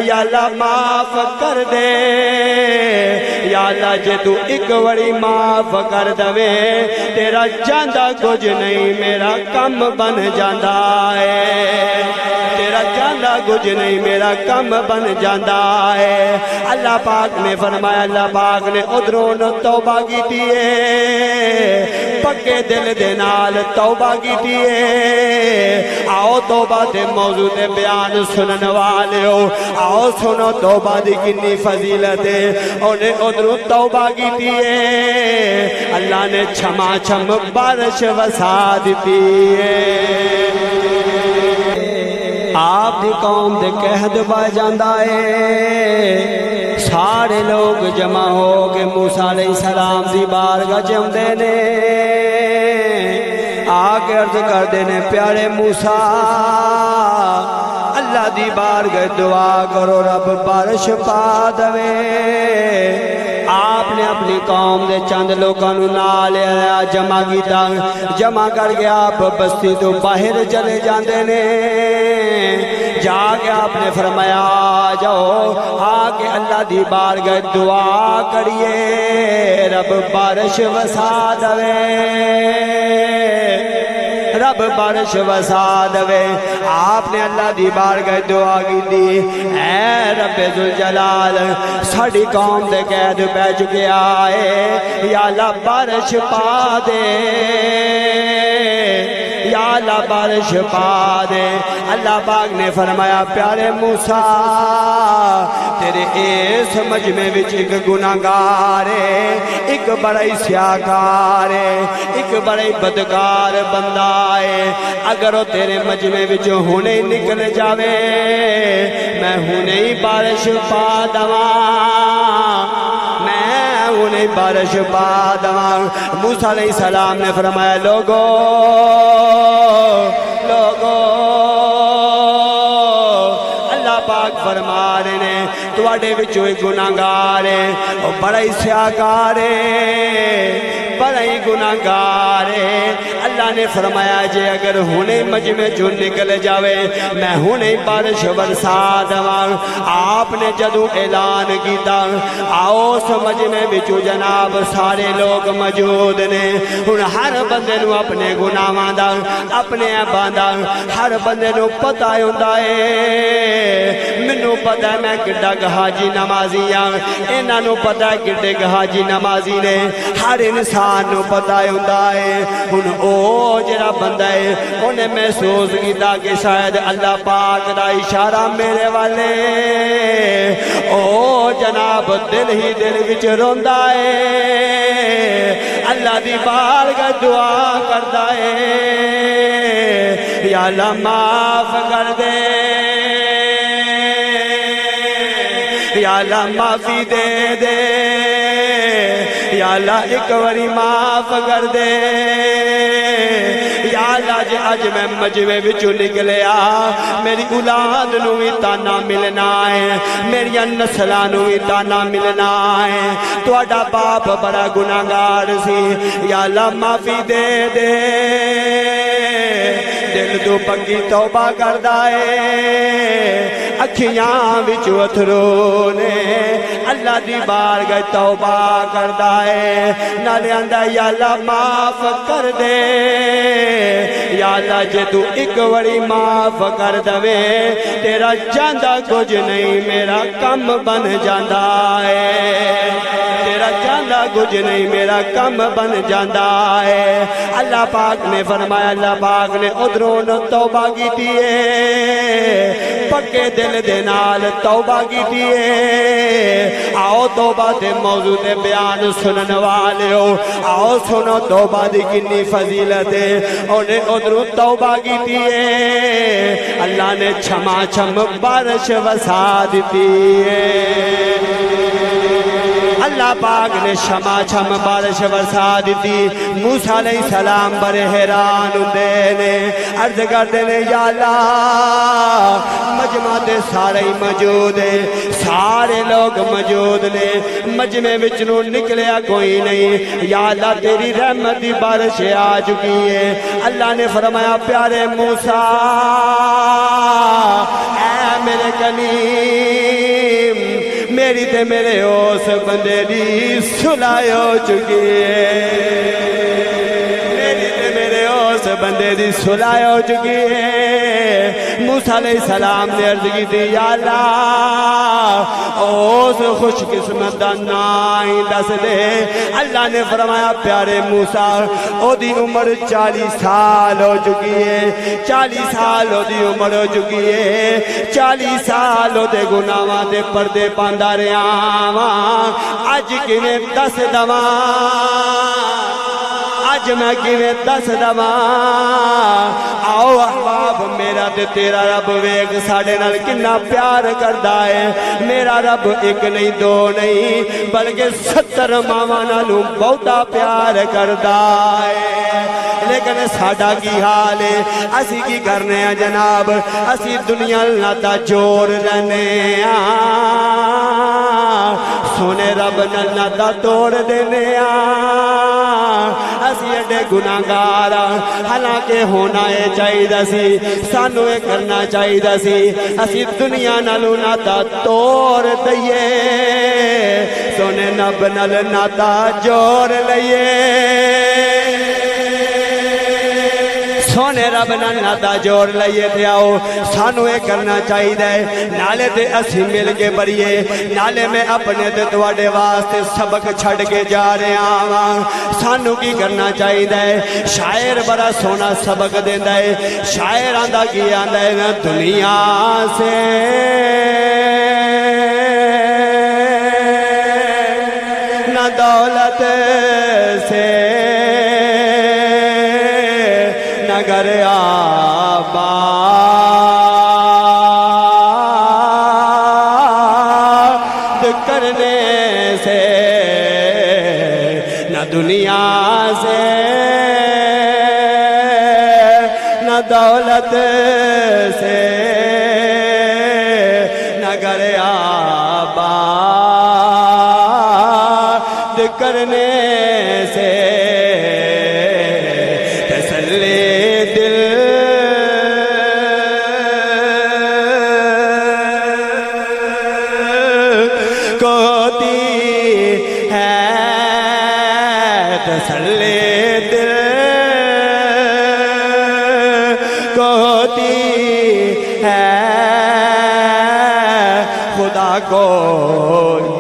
یا اللہ معاف کر دے، یا اللہ جے تو ایک وڑی معاف کر دوے تیرا جاندہ کچھ نہیں میرا کم بن جاندہ ہے، تیرا جاندہ کچھ نہیں میرا کم بن جاندہ ہے۔ اللہ پاک نے فرمایا، اللہ پاک نے ادھروں توبہ کی دیئے، پکے دل دے نال توبہ کی دیئے۔ آؤ توبہ دے موضوع دے بیان سنن والے ہو، آؤ سنو توبہ دی کنی فضیلت ہے۔ انہیں ادھروں توبہ کی دیئے، اللہ نے چھما چھم بارش وسا دیتی ہے۔ آپ دی قوم دے قہد با جاندہ ہے، سارے لوگ جمع ہو کے موسیٰ علیہ السلام دی بارگاہ جمدے نے، آکے عرض کر دینے پیارے موسیٰ اللہ دی بارگاہ دعا کرو رب بارش پا دوے۔ آپ نے اپنی قوم دے چند لوگوں نال جمع کیتا، جمع کر کے آپ بستی تو باہر چلے جاندے نے، جا کے آپ نے فرمایا جاؤ آکے اللہ دی بارگاہ دعا کریے رب بارش وسا دوے، رب بارش وسا دوے۔ آپ نے اللہ دی بارگاہ دعا کی دی، اے رب ذوالجلال ساڑی قوم دے قید پہ چکے آئے، یا اللہ بارش پا دے، یا اللہ بارش پا دے۔ اللہ پاک نے فرمایا پیارے موسیٰ تیرے اس مجمع وچ ایک گناہگار ہے، ایک بڑی سیاکار ہے، ایک بڑی بدکار بندہ ہے، اگر وہ تیرے مجمع وچ ہونے نکل جاوے میں ہونے ہی بارش پا دواں، میں انہیں بارش پا دواں۔ موسیٰ علیہ السلام نے فرمایا لوگو اللہ پاک فرما رہے ہیں تواڈے وچوں گناہگار ہے، وہ بڑا ہی سیاکار ہے، بڑا ہی گناہگار ہے۔ اللہ نے فرمایا جے اگر ہونے مجمع جو نکل جاوے میں ہونے بارش برسا دواں۔ آپ نے جدو اعلان کیتا آؤ اس مجمع بچو جناب سارے لوگ موجود نے، ہن ہر بندے نو اپنے گناہاں دا اپنے عیباں دا ہر بندے نو پتہ ہوندا ہے۔ مینوں پتہ ہے میں کڈا حاجی نمازی ہاں، انہاں نو پتہ ہے کڈے حاجی نمازی نے، ہر انسان نو پتہ ہوندا ہے۔ ہن او جڑا بندہ ہے انہیں محسوس کیتا کہ شاید اللہ پاک دا اشارہ میرے والے، او جناب دل ہی دل وچ روندا ہے، اللہ دی بارگاہ دعا کردا ہے یا اللہ معاف کر دے، یا اللہ معافی دے دے، یا اللہ ایک واری معاف کر دے، یا اللہ جے اج میں مجمع وچوں نکلیا میری اولاد نو بھی تانا ملنا ہے، میری نسلاں نو بھی تانا ملنا ہے، تہاڈا باپ بڑا گناہگار سی، یا اللہ معافی دے دے۔ دل تو پکی توبہ کردا ہے، اکھیاں وچ اتھرو نے، اللہ دی بارگاہ توبہ کردا ہے، نالے آندا یا اللہ معاف کر دے، یا اللہ جے تو ایک وڑی معاف کر دوے تیرا جاندہ کچھ نہیں میرا کم بن جاندہ ہے، تیرا جاندہ کچھ نہیں میرا کم بن جاندہ ہے۔ اللہ پاک نے فرمایا، اللہ پاک نے ادھروں توبہ کی دیئے، پکے دل دے نال توبہ کی دیئے۔ آؤ توبہ دے موضوع دے بیان سنن والے ہو، آؤ سنو توبہ دی کنی فضیلت ہے۔ انہیں ادھروں توبہ کی دیئے، اللہ نے چھما چھم بارش وسا دیتی ہے۔ اللہ پاک نے شما چھم بارش برسا دیتی۔ موسیٰ علیہ السلام بڑے حیران ہوندے نے، عرض کردے نے یا اللہ مجمع تے سارے موجود ہیں، سارے لوگ موجود نے، مجمع وچ نو نکلیا کوئی نہیں، یا اللہ تیری رحمت دی بارش آ چکی ہے۔ اللہ نے فرمایا پیارے موسیٰ اے میرے کنی میری تے میرے اس بندے دی صلح ہو چکی ہے میری تے میرے اس بندے دی صلح ہو چکی ہے موسیٰ علیہ السلام نے عرض کی تھی یا اللہ اس خوش قسمت دا نائی دس دے اللہ نے فرمایا پیارے موسیٰ او دی عمر 40 سال ہو چکی ہے 40 سال او دی عمر ہو چکی ہے 40 سال او دے گناہاں دے پردے پاندا رہیا واں اج کیویں دس دواں اج میں کیویں دس دواں آؤ احباب میرا تے تیرا رب ویکھ ساڈے نال کنا پیار کردا ہے میرا رب ایک نہیں دو نہیں بلکہ 70 ماواں نالوں بہتا پیار کردا ہے لیکن ساڈا کی حال ہے اسی کی کرنے ہیں جناب اسی دنیا ناتا جوڑ رہنے سونے رب ناتا توڑ دینے اسی اڈے گناہگار حالانکہ ہونا ہے چاہیے سی سانو یہ کرنا چاہیے سی اسی دنیا نالوں ناتا توڑ دئیے سونے رب نال ناتا جوڑ لئیے سونے رب نال ناتا جوڑ لئیے تے آؤ سانو یہ کرنا چاہیے نالے تے اسی مل کے بریے نالے میں اپنے تے تواڈے واسطے سبق چھڑ کے جا رہے آواں سانو کی کرنا چاہیے شاعر بڑا سونا سبق دیندا ہے شاعر آندا کی آندا ہے نہ دنیا سے نہ دولت سے نگر آباد کرنے سے نہ دنیا سے نہ دولت سے نگر آباد کرنے سے تسلی دل کو ہوتی ہے خدا کو